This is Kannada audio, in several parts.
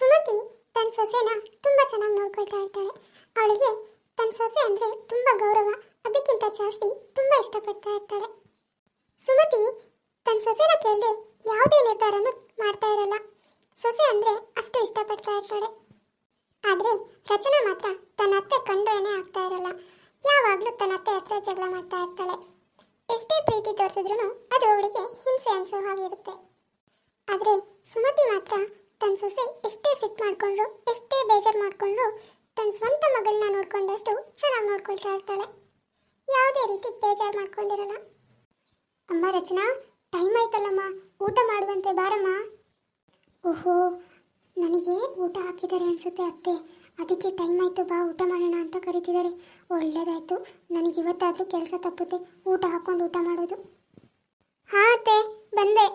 ಸುಮತಿ ತನ್ನ ಸೊಸೆನ ತುಂಬಾ ಚೆನ್ನಾಗಿ ನೋಡ್ಕೊಳ್ತಾ ಇರ್ತಾಳೆ. ಅವಳಿಗೆ ತನ್ನ ಸೊಸೆ ಅಂದ್ರೆ ತುಂಬಾ ಗೌರವ, ಅದಕ್ಕಿಂತ ಜಾಸ್ತಿ ತುಂಬಾ ಇಷ್ಟಪಡ್ತಾ ಇರ್ತಾಳೆ. ಸುಮತಿ ತನ್ನ ಸೊಸೆನ ಕೇಳದೆ ಯಾವುದೇ ನಿರ್ಧಾರನೂ ಮಾಡ್ತಾ ಇರಲ್ಲ. ಸೊಸೆ ಅಂದ್ರೆ ಅಷ್ಟು ಇಷ್ಟಪಡ್ತಾ ಇರ್ತಾಳೆ. ಆದ್ರೆ ರಚನಾ ಮಾತ್ರ ತನ್ನ ಅತ್ತೆ ಕಂಡ್ರೇನೆ ಆಗ್ತಾ ಇರಲ್ಲ. ಯಾವಾಗ್ಲೂ ತನ್ನ ಅತ್ತೆ ಹತ್ರ ಜಗಳ ಮಾಡ್ತಾ ಇರ್ತಾಳೆ. ಎಷ್ಟೇ ಪ್ರೀತಿ ತೋರಿಸಿದ್ರು ಅದು ಅವಳಿಗೆ ಹಿಂಸೆ ಅನ್ಸೋ ಹಾಗೆ ಇರುತ್ತೆ. ಆದ್ರೆ ಸುಮತಿ ಮಾತ್ರ ತನ್ನ ಸೊಸೆ ಎಷ್ಟೇ ಸಿಟ್ಟು ಮಾಡ್ಕೊಂಡ್ರು, ಎಷ್ಟೇ ಬೇಜಾರು ಮಾಡ್ಕೊಂಡ್ರು ತನ್ನ ಸ್ವಂತ ಮಗಳನ್ನ ನೋಡ್ಕೊಂಡಷ್ಟು ಚೆನ್ನಾಗಿ ನೋಡ್ಕೊಳ್ತಾ ಇರ್ತಾಳೆ. ಯಾವುದೇ ರೀತಿ ಬೇಜಾರು ಮಾಡ್ಕೊಂಡಿರಲ್ಲ. ಅಮ್ಮ ರಚನಾ, ಟೈಮ್ ಆಯ್ತಲ್ಲಮ್ಮ, ಊಟ ಮಾಡುವಂತೆ ಬಾರಮ್ಮ. ಓಹೋ, ನನಗೆ ಊಟ ಹಾಕಿದ್ದಾರೆ ಅನ್ಸುತ್ತೆ ಅತ್ತೆ, ಅದಕ್ಕೆ ಟೈಮ್ ಆಯ್ತು ಬಾ ಊಟ ಮಾಡೋಣ ಅಂತ ಕರೀತಿದ್ದಾರೆ. ಒಳ್ಳೇದಾಯ್ತು, ನನಗೆ ಇವತ್ತಾದರೂ ಕೆಲಸ ತಪ್ಪುತ್ತೆ ಊಟ ಹಾಕೊಂಡು ಊಟ ಮಾಡೋದು. ಹಾ ಅತ್ತೆ, ಬಂದೆ.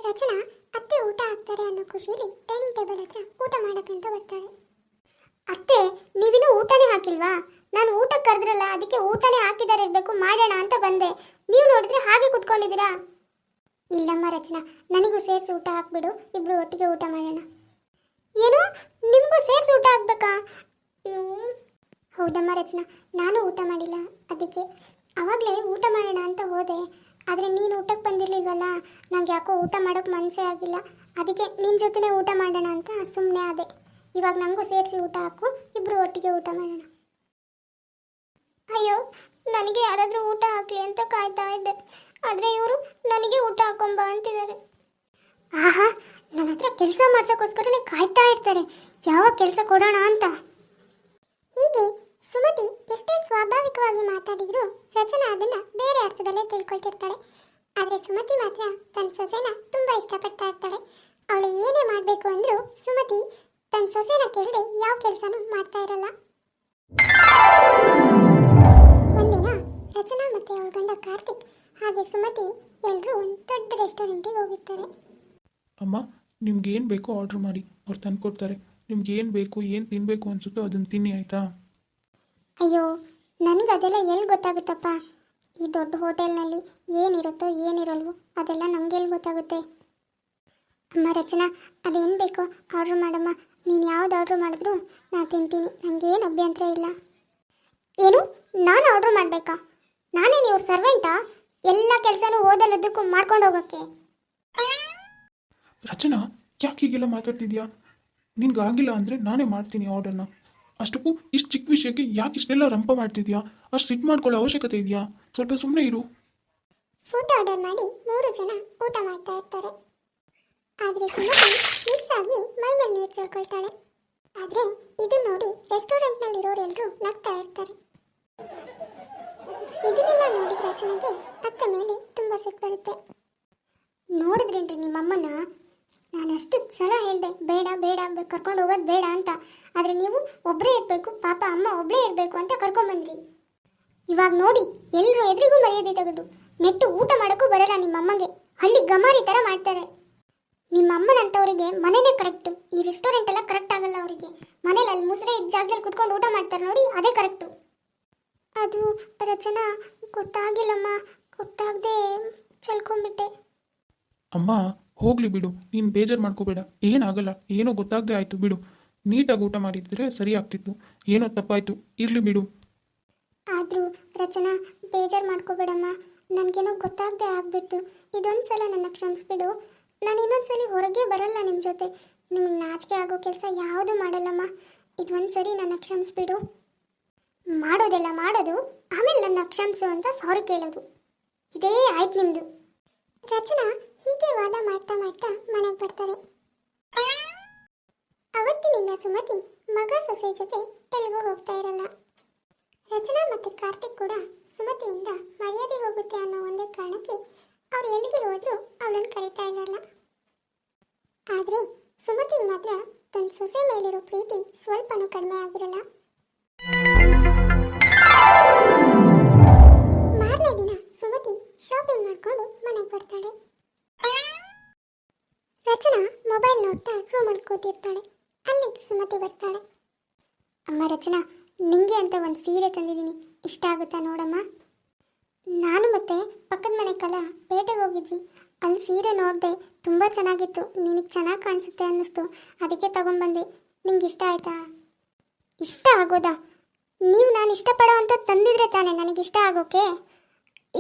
ರಚನಾ ಅತ್ತೆ ಊಟ ಹಾಕ್ತಾರೆ ಅನ್ನೋ ಖುಷಿಲಿ ಡೈನಿಂಗ್ ಟೇಬಲ್ ಹತ್ರ ಊಟ ಮಾಡಕ್ಕಂತ ಬರ್ತಾಳೆ. ಅತ್ತೆ, ನೀವಿನ್ನೂ ಊಟನೇ ಹಾಕಿಲ್ವಾ? ನಾನು ಊಟಕ್ಕೆ ಕರೆದ್ರಲ್ಲ, ಅದಕ್ಕೆ ಊಟನೇ ಹಾಕಿದ್ದಾರೆ ಇರಬೇಕು, ಮಾಡೋಣ ಅಂತ ಬಂದೆ. ನೀವು ನೋಡಿದ್ರೆ ಹಾಗೆ ಕುತ್ಕೊಂಡಿದ್ದೀರಾ. ಇಲ್ಲಮ್ಮ ರಚನಾ, ನನಗೂ ಸೇರಿಸಿ ಊಟ ಹಾಕ್ಬಿಡು, ಇಬ್ರು ಒಟ್ಟಿಗೆ ಊಟ ಮಾಡೋಣ. ಏನು, ನಿಮಗೂ ಸೇರಿಸಿ ಊಟ ಹಾಕ್ಬೇಕಾ? ಹೌದಮ್ಮ ರಚನಾ, ನಾನು ಊಟ ಮಾಡಿಲ್ಲ, ಅದಕ್ಕೆ ಅವಾಗಲೇ ಊಟ ಮಾಡೋಣ ಅಂತ ಹೋದೆ. ಆದರೆ ನೀನು ಊಟಕ್ಕೆ ಬಂದಿರಲಿಲ್ವಲ್ಲ, ನಂಗೆ ಯಾಕೋ ಊಟ ಮಾಡೋಕ್ಕೆ ಮನಸ್ಸೇ ಆಗಿಲ್ಲ. ಅದಕ್ಕೆ ನಿನ್ನ ಜೊತೆನೇ ಊಟ ಮಾಡೋಣ ಅಂತ ಸುಮ್ಮನೆ ಆದೆ. ಇವಾಗ ನನಗೂ ಸೇರಿಸಿ ಊಟ ಹಾಕು, ಇಬ್ರು ಒಟ್ಟಿಗೆ ಊಟ ಮಾಡೋಣ. ಅಯ್ಯೋ, ನನಗೆ ಯಾರಾದರೂ ಊಟ ಹಾಕಲಿ ಅಂತ ಕಾಯ್ತಾ ಇದ್ದೆ, ಆದರೆ ಇವರು ನನಗೆ ಊಟ ಹಾಕೊಂಬ ಅಂತಿದ್ದಾರೆ. ಆಹಾ, ನನ್ನ ಹತ್ರ ಕೆಲಸ ಮಾಡ್ಸೋಕ್ಕೋಸ್ಕರನೇ ಕಾಯ್ತಾ ಇರ್ತಾರೆ, ಯಾವಾಗ ಕೆಲಸ ಕೊಡೋಣ ಅಂತ. ಹೀಗೆ ಸುಮತಿ ಎಷ್ಟೇ ಸ್ವಾಭಾವಿಕವಾಗಿ ಮಾತಾಡಿದ್ರು ರಚನಾ ಅದನ್ನ ಬೇರೆ ಅರ್ಥದಲ್ಲೇ ತಿಳ್ಕೊಳ್ತಿರ್ತಾಳೆ. ಆದರೆ ಸುಮತಿ ಮಾತ್ರ ತನ್ನ ಸೊಸೆನ ತುಂಬಾ ಇಷ್ಟಪಡ್ತಾ ಇರ್ತಾಳೆ. ಅವಳು ಏನೇ ಮಾಡಬೇಕು ಅಂದ್ರೂ ಸುಮತಿ ತನ್ನ ಸೊಸೆನ ಕೇಳದೆ ಯಾವ ಕೆಲಸನೂ ಮಾಡ್ತಾ ಇರಲ್ಲ. ಒಂದಿನ ರಚನಾ ಮತ್ತೆ ಅವಳ ಗಂಡ ಕಾರ್ತಿಕ್ ಹಾಗೆ ಸುಮತಿ ಎಲ್ಲರೂ ಒಂದು ದೊಡ್ಡ ರೆಸ್ಟೋರೆಂಟಿಗೆ ಹೋಗಿರ್ತಾರೆ. ಅಮ್ಮ, ನಿಮ್ಗೆ ಏನು ಬೇಕೋ ಆರ್ಡ್ರ್ ಮಾಡಿ, ಅವ್ರು ತಂದುಕೊಡ್ತಾರೆ. ನಿಮ್ಗೆ ಏನು ಬೇಕು, ಏನು ತಿನ್ನಬೇಕು ಅನ್ಸುತ್ತೋ ಅದನ್ನು ತಿನ್ನಿ, ಆಯಿತಾ? ಅಯ್ಯೋ, ನನಗೆ ಅದೆಲ್ಲ ಎಲ್ಲಿ ಗೊತ್ತಾಗುತ್ತಪ್ಪ? ಈ ದೊಡ್ಡ ಹೋಟೆಲ್ನಲ್ಲಿ ಏನಿರುತ್ತೋ ಏನಿರಲ್ವೋ ಅದೆಲ್ಲ ನನಗೆ ಎಲ್ಲಿ ಗೊತ್ತಾಗುತ್ತೆ? ಅಮ್ಮ ರಚನಾ, ಅದೇನು ಬೇಕೋ ಆರ್ಡ್ರ್ ಮಾಡಮ್ಮ. ನೀನು ಯಾವ್ದು ಆರ್ಡ್ರ್ ಮಾಡಿದ್ರು ನಾನು ತಿಂತೀನಿ, ನನಗೇನು ಅಭ್ಯಂತರ ಇಲ್ಲ. ಏನು, ನಾನು ಆರ್ಡ್ರ್ ಮಾಡಬೇಕಾ? ನಾನೇನು ಇವ್ರ ಸರ್ವೆಂಟಾ? ಎಲ್ಲ ಕೆಲಸನೂ ಓದಲ್ಲದಕ್ಕೂ ಮಾಡ್ಕೊಂಡು ಹೋಗೋಕ್ಕೆ? ರಚನಾ, ಯಾಕೆ ಹೀಗೆಲ್ಲ ಮಾತಾಡ್ತಿದ್ಯಾ? ನಿನ್ಗಾಗಿಲ್ಲ ಅಂದರೆ ನಾನೇ ಮಾಡ್ತೀನಿ ಆರ್ಡರ್ನ. ಅಷ್ಟಕ್ಕೂ ಇಷ್ಟು ಚಿಕ್ಕ ವಿಷಯಕ್ಕೆ ಯಾಕೆ ಇಷ್ಟೆಲ್ಲ ರಂಪ ಮಾಡ್ತಿದ್ಯಾ? ಅಷ್ಟು ಸಿಟ್ಟು ಮಾಡ್ಕೊಳ್ಳೋ ಅವಶ್ಯಕತೆ ಇದೆಯಾ? ಸ್ವಲ್ಪ ಸುಮ್ಮನೆ ಇರು. ಫುಡ್ ಆರ್ಡರ್ ಮಾಡಿ 3 ಜನ ಊಟ ಮಾಡ್ತಾ ಇರ್ತಾರೆ. ಆದರೆ ಸುಮತಿ ಮಿಸ್ ಆಗಿ ಮೈ ಮೇಲೆ ನೀರು ಚೆಲ್ಕೊಳ್ತಾಳೆ. ಆದರೆ ಇದನ್ನ ನೋಡಿ ರೆಸ್ಟೋರೆಂಟ್ನಲ್ಲಿರೋರೆಲ್ಲರೂ ನಗ್ತಾ ಇರ್ತಾರೆ. ಇದನ್ನೆಲ್ಲ ನೋಡಿ ರಚನೆಗೆ ಅತ್ತ ಮೇಲೆ ತುಂಬ ಸಿಟ್ಟು ಬರುತ್ತೆ. ನೋಡಿದ್ರೇನ್ರಿ ನಿಮ್ಮಮ್ಮನ? ನಾನು ಅಷ್ಟು ಸಲ ಹೇಳಿದೆ ಬೇಡ ಬೇಡ ಕರ್ಕೊಂಡು ಹೋಗೋದು ಬೇಡ ಅಂತ. ಆದರೆ ನೀವು ಒಬ್ಬರೇ ಇರಬೇಕು, ಪಾಪ ಅಮ್ಮ ಒಬ್ಬಳೇ ಇರಬೇಕು ಅಂತ ಕರ್ಕೊಂಡ್ಬಂದ್ರಿ. ಇವಾಗ ನೋಡಿ ಎಲ್ಲರೂ ಎದುರಿಗೂ ಮರ್ಯಾದೆ ತೆಗೆದು ನೆಟ್ಟು ಊಟ ಮಾಡೋಕ್ಕೂ ಬರಲ್ಲ ನಿಮ್ಮಮ್ಮಗೆ. ಹಳ್ಳಿ ಗಮಾರಿ ಥರ ಮಾಡ್ತಾರೆ. ನಿಮ್ಮಮ್ಮನಂತವರಿಗೆ ಮನೆನೇ ಕರೆಕ್ಟು, ಈ ರೆಸ್ಟೋರೆಂಟ್ ಎಲ್ಲ ಕರೆಕ್ಟ್ ಆಗಲ್ಲ ಅವರಿಗೆ. ಮನೇಲಿ ಅಲ್ಲಿ ಮುಸ್ರೆ ಇದ್ದ ಜಾಗದಲ್ಲಿ ಕುತ್ಕೊಂಡು ಊಟ ಮಾಡ್ತಾರೆ ನೋಡಿ, ಅದೇ ಕರೆಕ್ಟು. ಅದು ರಚನಾ, ಗೊತ್ತಾಗಿಲ್ಲಮ್ಮ, ಗೊತ್ತಾಗದೆ ಚೆಲ್ಕೊಂಡ್ಬಿಟ್ಟೆ. ಅಮ್ಮ, ಹೋಗ್ಲಿ ಬಿಡು, ನೀನು ಬೇಜಾರು ಮಾಡ್ಕೋಬೇಡ, ಏನಾಗಲ್ಲ. ಏನೋ ಗೊತ್ತಾಗದೆ ಆಯಿತು ಬಿಡು. ನೀಟಾಗಿ ಊಟ ಮಾಡಿದ್ರೆ ಸರಿ ಆಗ್ತಿತ್ತು. ಏನೋ ತಪ್ಪಾಯಿತು, ಇರಲಿ ಬಿಡು. ಆದರೂ ರಚನಾ, ಬೇಜಾರು ಮಾಡ್ಕೋಬೇಡಮ್ಮ, ನನಗೇನೋ ಗೊತ್ತಾಗದೆ ಆಗ್ಬಿಟ್ಟು. ಇದೊಂದು ಸಲ ನನ್ನ ಕ್ಷಮಿಸ್ಬಿಡು. ನಾನು ಇನ್ನೊಂದ್ಸಲಿ ಹೊರಗೆ ಬರಲ್ಲ ನಿಮ್ಮ ಜೊತೆ. ನಿಮಗೆ ನಾಚಿಕೆ ಆಗೋ ಕೆಲಸ ಯಾವುದೂ ಮಾಡಲ್ಲಮ್ಮ. ಇದೊಂದು ಸರಿ ನನ್ನ ಕ್ಷಮಿಸ್ಬಿಡು. ಮಾಡೋದೆಲ್ಲ ಮಾಡೋದು, ಆಮೇಲೆ ನನ್ನ ಕ್ಷಮಿಸು ಅಂತ ಸಾರಿ ಕೇಳೋದು, ಇದೇ ಆಯ್ತು ನಿಮ್ಮದು. ರಚನಾ ಹೀಗೆ ವಾದ ಮಾಡ್ತಾ ಮಾಡ್ತಾ ಮನೆಗೆ ಬರ್ತಾರೆ. ಅವತ್ತಿನಿಂದ ಸುಮತಿ ಮಗ ಸೊಸೆ ಜೊತೆ ಎಲ್ಲಿಗೂ ಹೋಗ್ತಾ ಇರಲ್ಲ. ರಚನಾ ಮತ್ತೆ ಕಾರ್ತಿಕ್ ಕೂಡ ಸುಮತಿಯಿಂದ ಮರ್ಯಾದೆ ಹೋಗುತ್ತೆ ಅನ್ನೋ ಒಂದೇ ಕಾರಣಕ್ಕೆ ಅವ್ರು ಎಲ್ಲಿಗೆ ಹೋದ್ರು ಅವಳನ್ನು ಕರೀತಾ ಇರಲ್ಲ. ಆದ್ರೆ ಸುಮತಿ ಮಾತ್ರ ತನ್ನ ಸೊಸೆ ಮೇಲಿರೋ ಪ್ರೀತಿ ಸ್ವಲ್ಪನೂ ಕಡಿಮೆ ಆಗಿರಲ್ಲ. ಮಾರನೇ ದಿನ ಸುಮತಿ ಶಾಪಿಂಗ್ ಮಾಡ್ಕೊಂಡು ಮನೆಗೆ ಬರ್ತಾಳೆ. ರಚನಾ ಮೊಬೈಲ್ ನೋಡ್ತಾ ರೂಮಲ್ಲಿ ಕೂತಿರ್ತಾಳೆ. ಅಲ್ಲಿ ಸುಮತಿ ಬರ್ತಾಳೆ. ಅಮ್ಮ ರಚನಾ, ನಿಂಗೆ ಅಂತ ಒಂದು ಸೀರೆ ತಂದಿದ್ದೀನಿ, ಇಷ್ಟ ಆಗುತ್ತಾ ನೋಡಮ್ಮ? ನಾನು ಮತ್ತೆ ಪಕ್ಕದ ಮನೆ ಕಲ ಪೇಟೆಗೆ ಹೋಗಿದ್ವಿ, ಅಲ್ಲಿ ಸೀರೆ ನೋಡಿದೆ, ತುಂಬ ಚೆನ್ನಾಗಿತ್ತು, ನಿನಗೆ ಚೆನ್ನಾಗಿ ಕಾಣಿಸುತ್ತೆ ಅನ್ನಿಸ್ತು, ಅದಕ್ಕೆ ತಗೊಂಬಂದೆ. ನಿಂಗೆ ಇಷ್ಟ ಆಯ್ತಾ? ಇಷ್ಟ ಆಗೋದಾ? ನೀವು ನಾನು ಇಷ್ಟಪಡೋ ಅಂತ ತಂದಿದ್ರೆ ತಾನೇ ನನಗಿಷ್ಟ ಆಗೋಕೆ.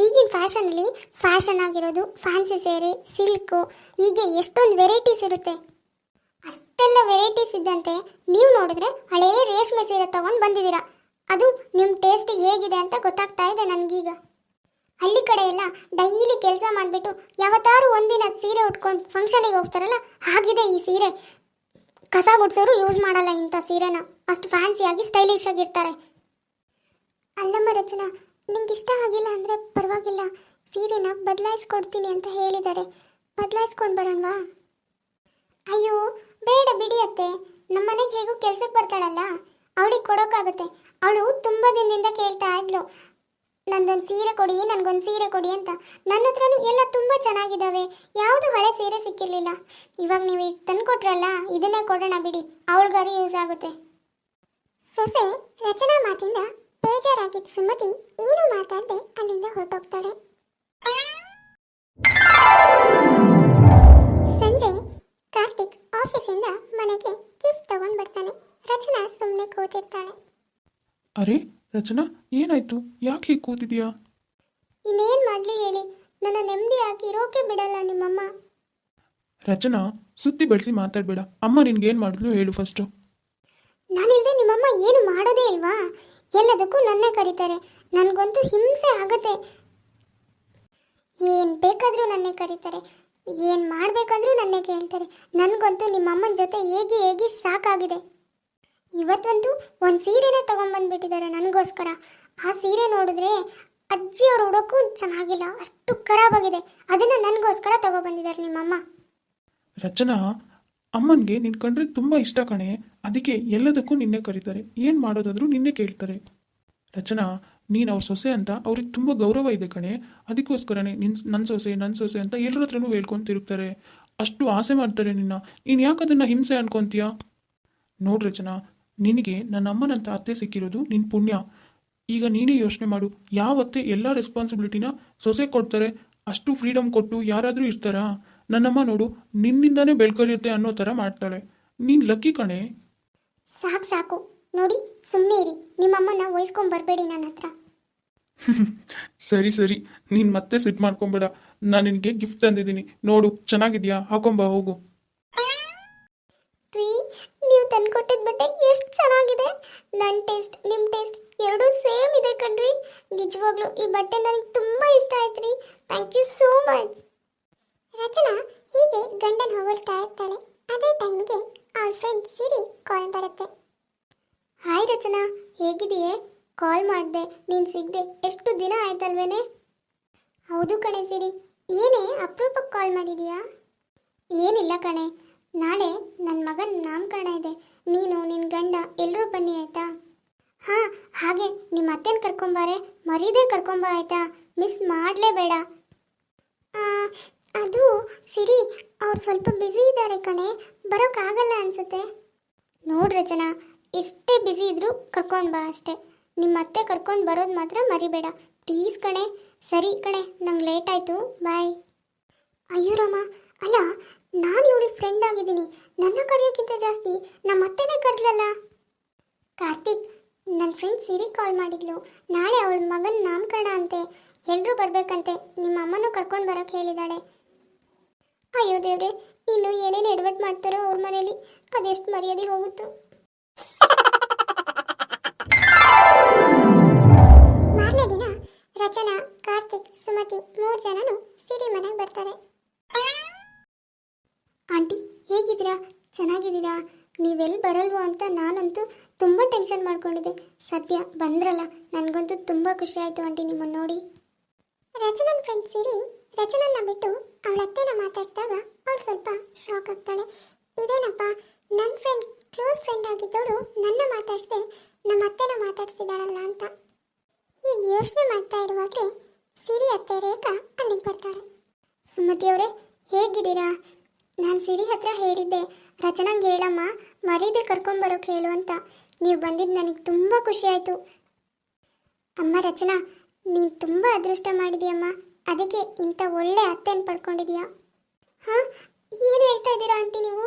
ಈಗಿನ ಫ್ಯಾಷನಲ್ಲಿ ಫ್ಯಾಷನ್ ಆಗಿರೋದು ಫ್ಯಾನ್ಸಿ ಸೀರೆ, ಸಿಲ್ಕು, ಹೀಗೆ ಎಷ್ಟೊಂದು ವೆರೈಟೀಸ್ ಇರುತ್ತೆ. ಅಷ್ಟೆಲ್ಲ ವೆರೈಟೀಸ್ ಇದ್ದಂತೆ ನೀವು ನೋಡಿದ್ರೆ ಹಳೇ ರೇಷ್ಮೆ ಸೀರೆ ತಗೊಂಡು ಬಂದಿದ್ದೀರಾ. ಅದು ನಿಮ್ಮ ಟೇಸ್ಟಿಗೆ ಹೇಗಿದೆ ಅಂತ ಗೊತ್ತಾಗ್ತಾ ಇದೆ ನನಗೀಗ. ಹಳ್ಳಿ ಕಡೆ ಎಲ್ಲ ಡೈಲಿ ಕೆಲಸ ಮಾಡಿಬಿಟ್ಟು ಯಾವತ್ತಾರು ಒಂದಿನ ಸೀರೆ ಉಟ್ಕೊಂಡು ಫಂಕ್ಷನಿಗೆ ಹೋಗ್ತಾರಲ್ಲ, ಹಾಗಿದೆ ಈ ಸೀರೆ. ಕಸ ಗುಡ್ಸೋರು ಯೂಸ್ ಮಾಡಲ್ಲ ಇಂಥ ಸೀರೆನ, ಅಷ್ಟು ಫ್ಯಾನ್ಸಿಯಾಗಿ ಸ್ಟೈಲಿಶ್ ಆಗಿರ್ತಾರೆ. ಅಲ್ಲಮ್ಮ ರಚನಾ, ನಿಂಗೆ ಇಷ್ಟ ಆಗಿಲ್ಲ ಅಂದರೆ ಪರವಾಗಿಲ್ಲ, ಸೀರೆನ ಬದಲಾಯಿಸ್ಕೊಡ್ತೀನಿ ಅಂತ ಹೇಳಿದ್ದಾರೆ, ಬದಲಾಯಿಸ್ಕೊಂಡು ಬರೋಣವಾ? ಅಯ್ಯೋ ಬೇಡ ಬಿಡಿ ಅತ್ತೆ, ನಮ್ಮನೆಗೆ ಹೇಗೂ ಕೆಲ್ಸಕ್ಕೆ ಬರ್ತಾಳಲ್ಲ, ಅವಳಿಗೆ ಕೊಡೋಕ್ಕಾಗುತ್ತೆ. ಅವಳು ತುಂಬ ದಿನದಿಂದ ಕೇಳ್ತಾ ಇದ್ಲು, ನಂದೊಂದು ಸೀರೆ ಕೊಡಿ, ನನಗೊಂದು ಸೀರೆ ಕೊಡಿ ಅಂತ. ನನ್ನ ಹತ್ರನೂ ಎಲ್ಲ ತುಂಬ ಚೆನ್ನಾಗಿದ್ದಾವೆ, ಯಾವುದು ಹಳೆ ಸೀರೆ ಸಿಕ್ಕಿರಲಿಲ್ಲ. ಇವಾಗ ನೀವು ಈಗ ತಂದು ಕೊಟ್ರಲ್ಲ, ಇದನ್ನೇ ಕೊಡೋಣ ಬಿಡಿ, ಅವಳಿಗಾರು ಯೂಸ್ ಆಗುತ್ತೆ. ಸೊಸೆ ರಚನಾ ಮಾತಿಂದ ಬೇಜಾರಾಗಿದ್ದ ಸುಮತಿ ಏನು ಮಾತಾಡದೆ ಅಲ್ಲಿಂದ ಹೊರಟೋಗ್ತಾಳೆ. ಸಂಜೆ ಕಾರ್ತಿಕ್ ಆಫೀಸಿಂದ ಮನೆಗೆ ಗಿಫ್ಟ್ ತಗೊಂಡು ಬರ್ತಾನೆ. ರಚನಾ ಸುಮ್ಮನೆ ಕೂತಿರ್ತಾಳೆ. ಅರೆ ರಚನಾ, ಏನಾಯ್ತು? ಯಾಕೆ ಹೀಗೆ ಕೂತಿದ್ಯಾ? ಇನ್ನೇನು ಮಾಡಲಿ ಹೇಳಿ, ನನ್ನ ನೆಮ್ಮದಿಯಾಗಿ ಇರೋಕೆ ಬಿಡಲ್ಲ ನಿಮ್ಮಮ್ಮ. ರಚನಾ, ಸುತ್ತಿ ಬೆಳೆಸಿ ಮಾತಾಡಬೇಡ. ಅಮ್ಮ ನಿನ್ಗೇನು ಮಾಡಿದ್ಲು ಹೇಳು ಫಸ್ಟು. ನಾನಿಲ್ಲದೆ ನಿಮ್ಮಮ್ಮ ಏನು ಮಾಡೋದೇ ಇಲ್ವಾ? ಎಲ್ಲದಕ್ಕೂ ನನ್ನೇ ಕರೀತಾರೆ, ನನಗಂತೂ ಹಿಂಸೆ ಆಗತ್ತೆ. ಏನು ಬೇಕಾದರೂ ನನ್ನೇ ಕರೀತಾರೆ, ಏನು ಮಾಡಬೇಕಂದ್ರೂ ನನ್ನೇ ಕೇಳ್ತಾರೆ. ನನಗಂತೂ ನಿಮ್ಮಮ್ಮನ ಜೊತೆ ಹೇಗೆ ಹೇಗೆ ಸಾಕಾಗಿದೆ. ಇವತ್ತಂತೂ ಒಂದು ಸೀರೆನೇ ತೊಗೊಂಬಂದ್ಬಿಟ್ಟಿದ್ದಾರೆ ನನಗೋಸ್ಕರ. ಆ ಸೀರೆ ನೋಡಿದ್ರೆ ಅಜ್ಜಿಯವರು ಉಡೋಕ್ಕೂ ಚೆನ್ನಾಗಿಲ್ಲ, ಅಷ್ಟು ಖರಾಬಾಗಿದೆ. ಅದನ್ನು ನನಗೋಸ್ಕರ ತೊಗೊಬಂದಿದ್ದಾರೆ ನಿಮ್ಮಮ್ಮ. ರಚನಾ, ಅಮ್ಮನಿಗೆ ನಿನ್ನ ಕಂಡ್ರೆ ತುಂಬ ಇಷ್ಟ ಕಣೆ, ಅದಕ್ಕೆ ಎಲ್ಲದಕ್ಕೂ ನಿನ್ನೆ ಕರೀತಾರೆ, ಏನು ಮಾಡೋದಾದ್ರೂ ನಿನ್ನೆ ಕೇಳ್ತಾರೆ. ರಚನಾ, ನೀನು ಅವ್ರ ಸೊಸೆ ಅಂತ ಅವ್ರಿಗೆ ತುಂಬ ಗೌರವ ಇದೆ ಕಣೆ, ಅದಕ್ಕೋಸ್ಕರನೇ ನನ್ನ ಸೊಸೆ ಅಂತ ಎಲ್ಲರ ಹತ್ರನೂ ಹೇಳ್ಕೊಂಡು ತಿರುಗ್ತಾರೆ. ಅಷ್ಟು ಆಸೆ ಮಾಡ್ತಾರೆ ನಿನ್ನ, ನೀನು ಯಾಕೆ ಅದನ್ನು ಹಿಂಸೆ ಅನ್ಕೊತೀಯ? ನೋಡು ರಚನಾ, ನಿನಗೆ ನನ್ನ ಅಮ್ಮನಂತ ಅತ್ತೆ ಸಿಕ್ಕಿರೋದು ನಿನ್ನ ಪುಣ್ಯ. ಈಗ ನೀನೇ ಯೋಚನೆ ಮಾಡು, ಯಾವತ್ತೇ ಎಲ್ಲ ರೆಸ್ಪಾನ್ಸಿಬಿಲಿಟಿನ ಸೊಸೆ ಕೊಡ್ತಾರೆ? ಅಷ್ಟು ಫ್ರೀಡಮ್ ಕೊಟ್ಟು ಯಾರಾದರೂ ಇರ್ತಾರಾ? ನನ್ನಮ್ಮ ನೋಡು, ನಿನ್ನಿಂದಾನೇ ಬೆಳ್ಕರಿಯುತ್ತೆ ಅನ್ನೋ ಥರ ಮಾಡ್ತಾಳೆ. ನೀನು ಲಕ್ಕಿ ಕಣೆ. ಸಾಕು ಸಾಕು ನೋಡಿ, ಸುಮ್ಮನೆ ಇರಿ. ನಿಮ್ಮಮ್ಮನ ವಹಿಸ್ಕೊಂಡು ಬರಬೇಡಿ ನನ್ನ ಹತ್ರ. ಸರಿ, ನೀನು ಮತ್ತೆ ಸಿಟ್ ಮಾಡ್ಕೊಂಬೇಡ. ನಾನು ನಿನಗೆ ಗಿಫ್ಟ್ ತಂದಿದ್ದೀನಿ ನೋಡು, ಚೆನ್ನಾಗಿದ್ಯಾ? ಹಾಕೊಂಬ ಹೋಗು. ರೀ, ನೀವು ತಂದ್ಕೊಟ್ಟಿದ್ದ ಬಟ್ಟೆ ಎಷ್ಟು ಚೆನ್ನಾಗಿದೆ. ನನ್ನ ಟೇಸ್ಟ್ ನಿಮ್ಮ ಟೇಸ್ಟ್ ಎರಡೂ ಸೇಮ್ ಇದೆ ಕಣ್ರಿ. ನಿಜವಾಗ್ಲೂ ಈ ಬಟ್ಟೆ ನನಗೆ ತುಂಬ ಇಷ್ಟ ಆಯ್ತು ರೀ. Thank you so much. Rachana ಹೀಗೆ ಗಂಡನ ಹೊಗಳ್ತಾ ಇರ್ತಾಳೆ. ಅದೇ ಟೈಮ್ಗೆ ಅವಳ ಫ್ರೆಂಡ್ ಸಿರಿ ಕಾಲ್ ಬರುತ್ತೆ. ಹಾಯ್ ರಚನಾ, ಹೇಗಿದೆಯೇ? ಕಾಲ್ ಮಾಡಿದೆ, ನೀನು ಸಿಗದೆ ಎಷ್ಟು ದಿನ ಆಯ್ತಲ್ವೇನೆ? ಹೌದು ಕಣೆ ಸಿರಿ, ಏನೇ ಅಪರೂಪಕ್ಕೆ ಕಾಲ್ ಮಾಡಿದೀಯಾ? ಏನಿಲ್ಲ ಕಣೆ, ನಾಳೆ ನನ್ನ ಮಗನ ನಾಮಕರಣ ಇದೆ, ನೀನು ನಿನ್ನ ಗಂಡ ಎಲ್ಲರೂ ಬನ್ನಿ ಆಯಿತಾ? ಹಾಂ, ಹಾಗೆ ನಿಮ್ಮ ಅತ್ತೆನ ಕರ್ಕೊಂಬಾರೆ, ಮರೀದೇ ಕರ್ಕೊಂಬ ಆಯಿತಾ? ಮಿಸ್ ಮಾಡಲೇಬೇಡ. ಅದು ಸಿರಿ, ಅವ್ರು ಸ್ವಲ್ಪ ಬ್ಯುಸಿ ಇದ್ದಾರೆ ಕಣೆ, ಬರೋಕ್ಕಾಗಲ್ಲ ಅನಿಸುತ್ತೆ. ನೋಡು ರಚನಾ, ಎಷ್ಟೇ ಬ್ಯುಸಿ ಇದ್ದರೂ ಕರ್ಕೊಂಡು ಬಾ ಅಷ್ಟೇ. ನಿಮ್ಮ ಅತ್ತೆ ಕರ್ಕೊಂಡು ಬರೋದು ಮಾತ್ರ ಮರಿಬೇಡ ಪ್ಲೀಸ್ ಕಣೆ. ಸರಿ ಕಣೆ, ನಂಗೆ ಲೇಟ್ ಆಯಿತು, ಬಾಯ್. ಅಯ್ಯೋ ರಾಮ, ಅಲ್ಲ ನಾನು ಇವಳಿಗೆ ಫ್ರೆಂಡ್ ಆಗಿದ್ದೀನಿ, ನನ್ನ ಕರೆಯೋಕ್ಕಿಂತ ಜಾಸ್ತಿ ನಮ್ಮ ಅತ್ತೆನೇ ಕರೆದಲ್ಲ. ಕಾರ್ತಿಕ್, ನನ್ನ ಫ್ರೆಂಡ್ ಸಿರಿ ಕಾಲ್ ಮಾಡಿದ್ಲು, ನಾಳೆ ಅವಳ ಮಗನ ನಾಮಕರಣ ಅಂತೆ, ಎಲ್ಲರೂ ಬರಬೇಕಂತೆ, ನಿಮ್ಮ ಅಮ್ಮನೂ ಕರ್ಕೊಂಡು ಬರೋಕ್ಕೆ ಹೇಳಿದ್ದಾಳೆ. ಅಯ್ಯೋ ದೇವ್ರೆ, ಇನ್ನು ಏನೇನು ಎಡವಟ್ ಮಾಡ್ತಾರೋ ಅವ್ರ ಮನೇಲಿ, ಅದೆಷ್ಟು ಮರ್ಯಾದೆ ಹೋಗುತ್ತೋ. ಮಾರನೇ ದಿನ ರಚನಾ, ಕಾರ್ತಿಕ್, ಸುಮತಿ 3 ಜನನು ಸಿರಿ ಮನೆಗೆ ಬರ್ತಾರೆ. ಆಂಟಿ ಹೇಗಿದ್ದೀರಾ? ಚೆನ್ನಾಗಿದ್ದೀರಾ? ನೀವೆಲ್ಲಿ ಬರಲ್ವೋ ಅಂತ ನಾನಂತೂ ತುಂಬ ಟೆನ್ಷನ್ ಮಾಡ್ಕೊಂಡಿದ್ದೆ. ಸದ್ಯ ಬಂದ್ರಲ್ಲ, ನನಗಂತೂ ತುಂಬ ಖುಷಿ ಆಯಿತು ಆಂಟಿ ನಿಮ್ಮನ್ನು ನೋಡಿ. ರಚನನ್ ಫ್ರೆಂಡ್ ಸಿರಿ ರಚನನ್ನ ಬಿಟ್ಟು ಅವಳ ಅತ್ತೆನ ಮಾತಾಡಿದಾಗ ಅವಳು ಸ್ವಲ್ಪ ಶಾಕ್ ಆಗ್ತಾಳೆ. ಇದೇನಪ್ಪ, ನನ್ನ ಫ್ರೆಂಡ್, ಕ್ಲೋಸ್ ಫ್ರೆಂಡ್ ಆಗಿದ್ದವಳು ನನ್ನ ಮಾತಾಡಿಸ್ದೆ ನಮ್ಮ ಅತ್ತೆನ ಮಾತಾಡಿಸಿದಾಳಲ್ಲ ಅಂತ ಹೀಗೆ ಯೋಚನೆ ಮಾಡ್ತಾ ಇರುವಾಗಲೇ ಸಿರಿ ಅತ್ತೆ ರೇಖಾ ಅಲ್ಲಿಗೆ ಬರ್ತಾಳೆ. ಸುಮತಿ ಅವರೇ, ಹೇಗಿದ್ದೀರಾ? ನಾನು ಸಿರಿ ಹತ್ರ ಹೇಳಿದ್ದೆ, ರಚನಂಗೆ ಹೇಳಮ್ಮ, ಮರೀದೆ ಕರ್ಕೊಂಬರೋಕೆ ಹೇಳು ಅಂತ. ನೀವು ಬಂದಿದ್ದು ನನಗೆ ತುಂಬ ಖುಷಿ ಆಯಿತು. ಅಮ್ಮ ರಚನಾ, ನೀನು ತುಂಬ ಅದೃಷ್ಟ ಮಾಡಿದೀಯಮ್ಮ, ಅದಕ್ಕೆ ಇಂಥ ಒಳ್ಳೆ ಅತ್ತೆನ ಪಡ್ಕೊಂಡಿದೀಯಾ. ಹಾಂ, ಏನು ಹೇಳ್ತಾ ಇದ್ದೀರಾ ಆಂಟಿ ನೀವು?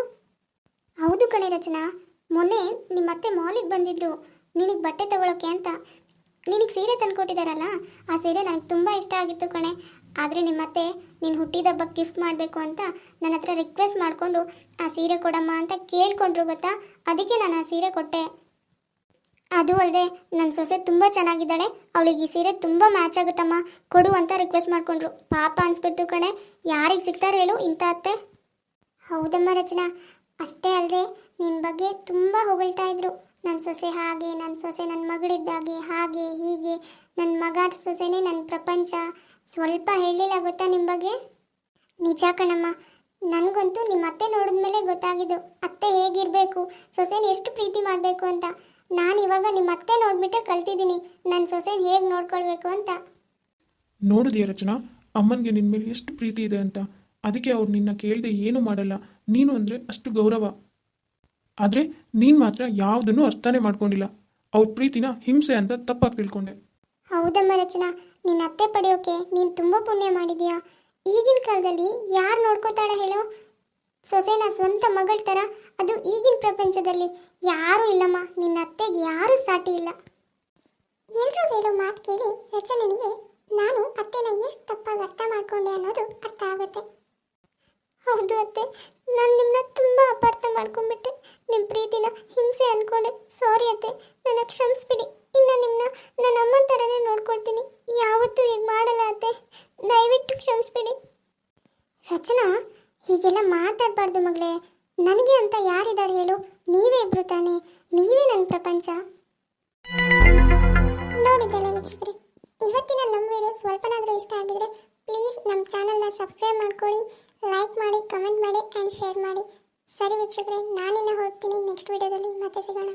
ಹೌದು ಕಣೆ ರಚನಾ, ಮೊನ್ನೆ ನಿಮ್ಮ ಅತ್ತೆ ಮಾಲಿಗೆ ಬಂದಿದ್ರು ನಿನಗೆ ಬಟ್ಟೆ ತಗೊಳಕ್ಕೆ ಅಂತ. ನಿನಗೆ ಸೀರೆ ತಂದ್ಕೊಟ್ಟಿದ್ದಾರಲ್ಲ, ಆ ಸೀರೆ ನನಗೆ ತುಂಬ ಇಷ್ಟ ಆಗಿತ್ತು ಕಣೆ. ಆದರೆ ನಿಮ್ಮತ್ತೆ ನೀನು ಹುಟ್ಟಿದಬ್ಬಕ್ಕೆ ಗಿಫ್ಟ್ ಮಾಡಬೇಕು ಅಂತ ನನ್ನ ಹತ್ರ ರಿಕ್ವೆಸ್ಟ್ ಮಾಡಿಕೊಂಡು ಆ ಸೀರೆ ಕೊಡಮ್ಮ ಅಂತ ಕೇಳ್ಕೊಂಡ್ರು ಗೊತ್ತಾ. ಅದಕ್ಕೆ ನಾನು ಆ ಸೀರೆ ಕೊಟ್ಟೆ. ಅದು ಅಲ್ಲದೆ ನನ್ನ ಸೊಸೆ ತುಂಬ ಚೆನ್ನಾಗಿದ್ದಾಳೆ, ಅವಳಿಗೆ ಈ ಸೀರೆ ತುಂಬ ಮ್ಯಾಚ್ ಆಗುತ್ತಮ್ಮ, ಕೊಡು ಅಂತ ರಿಕ್ವೆಸ್ಟ್ ಮಾಡಿಕೊಂಡ್ರು. ಪಾಪ ಅನ್ಸ್ಬಿಡ್ತು ಕಣೆ, ಯಾರಿಗೆ ಸಿಗ್ತಾರೆ ಹೇಳು ಇಂಥ ಅತ್ತೆ. ಹೌದಮ್ಮ ರಚನಾ, ಅಷ್ಟೇ ಅಲ್ಲದೆ ನಿನ್ನ ಬಗ್ಗೆ ತುಂಬ ಹೊಗಳ್ತಾ ಇದ್ರು. ನನ್ನ ಸೊಸೆ ಹಾಗೆ, ನನ್ನ ಸೊಸೆ ನನ್ನ ಮಗಳಿದ್ದಾಗೆ, ಹಾಗೆ ಹೀಗೆ, ನನ್ನ ಮಗ ಸೊಸೆನೇ ನನ್ನ ಪ್ರಪಂಚ. ಸ್ವಲ್ಪ ಹೇಳಿಲ್ಲ ಗೊತ್ತಾ ನಿಮ್ಮ ಬಗ್ಗೆ? ನಿಜ ಕಣಮ್ಮ, ನನಗಂತೂ ನಿಮ್ಮ ಅತ್ತೆ ನೋಡಿದ್ಮೇಲೆ ಗೊತ್ತಾಗಿದ್ದು ಅತ್ತೆ ಹೇಗಿರಬೇಕು, ಸೊಸೆನ ಎಷ್ಟು ಪ್ರೀತಿ ಮಾಡಬೇಕು ಅಂತ. ನಾನು ಇವಾಗ ನಿಮ್ಮ ಅತ್ತೆ ನೋಡ್ಬಿಟ್ಟೆ ಕಲ್ತಿದ್ದೀನಿ ನನ್ನ ಸೊಸೆನ ಹೇಗೆ ನೋಡ್ಕೊಳ್ಬೇಕು ಅಂತ. ನೋಡಿದ್ಯಾ ರಚನಾ, ಅಮ್ಮನಿಗೆ ನಿನ್ನ ಮೇಲೆ ಎಷ್ಟು ಪ್ರೀತಿ ಇದೆ ಅಂತ. ಅದಕ್ಕೆ ಅವ್ರು ನಿನ್ನ ಕೇಳದೆ ಏನೂ ಮಾಡಲ್ಲ. ನೀನು ಅಂದರೆ ಅಷ್ಟು ಗೌರವ. ಆದರೆ ನೀನು ಮಾತ್ರ ಯಾವುದನ್ನು ಅರ್ಥನೇ ಮಾಡ್ಕೊಂಡಿಲ್ಲ. ಅವ್ರ ಪ್ರೀತಿನ ಹಿಂಸೆ ಅಂತ ತಪ್ಪಾಗಿ ತಿಳ್ಕೊಂಡೆ. ಹೌದಮ್ಮ ರಚನಾ, ನಿನ್ನ ಅತ್ತೆ ಪಡೆಯೋಕೆ ನೀನು ತುಂಬ ಪುಣ್ಯ ಮಾಡಿದೀಯಾ. ಈಗಿನ ಕಾಲದಲ್ಲಿ ಯಾರು ನೋಡ್ಕೋತಾಳೆ ಹೇಳೋ? ಸೊಸೆನ ಸ್ವಂತ ಮಗಳ ಥರ, ಅದು ಈಗಿನ ಪ್ರಪಂಚದಲ್ಲಿ ಯಾರೂ ಇಲ್ಲಮ್ಮ. ನಿನ್ನ ಅತ್ತೆಗೆ ಯಾರೂ ಸಾಟಿ ಇಲ್ಲ. ಎಲ್ಲರೂ ಹೇಳೋ ಮಾತು ಕೇಳಿ ರಚನೆಗೆ ನಾನು ಅತ್ತೆನ ಎಷ್ಟು ತಪ್ಪಾಗಿ ಅರ್ಥ ಮಾಡ್ಕೊಂಡೆ ಅನ್ನೋದು ಅರ್ಥ ಆಗುತ್ತೆ. ಹೌದು ಅತ್ತೆ, ನಾನು ನಿಮ್ಮನ್ನ ತುಂಬ ಅಪಾರ್ಥ ಮಾಡ್ಕೊಂಡ್ಬಿಟ್ಟೆ. ನಿಮ್ಮ ಪ್ರೀತಿನ ಹಿಂಸೆ ಅನ್ಕೊಂಡೆ. ಸಾರಿ ಅತ್ತೆ, ನನ್ನ ಕ್ಷಮಿಸ್ಬಿಡಿ. ಇನ್ನು ನಿಮ್ಮನ್ನ ನನ್ನ ಅಮ್ಮನ ಥರನೇ ನೋಡ್ಕೊಳ್ತೀನಿ. ಯಾವತ್ತೂ ಹೀಗೆ ಮಾಡಲ್ಲ ಅತ್ತೆ, ದಯವಿಟ್ಟು ಕ್ಷಮಿಸ್ಬಿಡಿ. ರಚನಾ, ಹೀಗೆಲ್ಲ ಮಾತಾಡಬಾರ್ದು ಮಗಳೇ. ನನಗೆ ಅಂತ ಯಾರಿದ್ದಾರೆ ಹೇಳು? ನೀವೇ ಇಬ್ರು ತಾನೇ, ನೀವೇ ನನ್ನ ಪ್ರಪಂಚ. ನೋಡಿದ್ದಲ್ಲ ವೀಕ್ಷಕರೇ, ಇವತ್ತಿನ ನಮ್ಮ ವಿಡಿಯೋ ಸ್ವಲ್ಪನಾದರೂ ಇಷ್ಟ ಆಗಿದ್ರೆ ಪ್ಲೀಸ್ ನಮ್ಮ ಚಾನಲ್ನ ಸಬ್ಸ್ಕ್ರೈಬ್ ಮಾಡ್ಕೊಳ್ಳಿ, ಲೈಕ್ ಮಾಡಿ, ಕಮೆಂಟ್ ಮಾಡಿ ಆ್ಯಂಡ್ ಶೇರ್ ಮಾಡಿ. ಸರಿ ವೀಕ್ಷಕರೇ, ನಾನಿನ್ನ ಹೊರಡ್ತೀನಿ. ನೆಕ್ಸ್ಟ್ ವಿಡಿಯೋದಲ್ಲಿ ಮತ್ತೆ ಸಿಗೋಣ.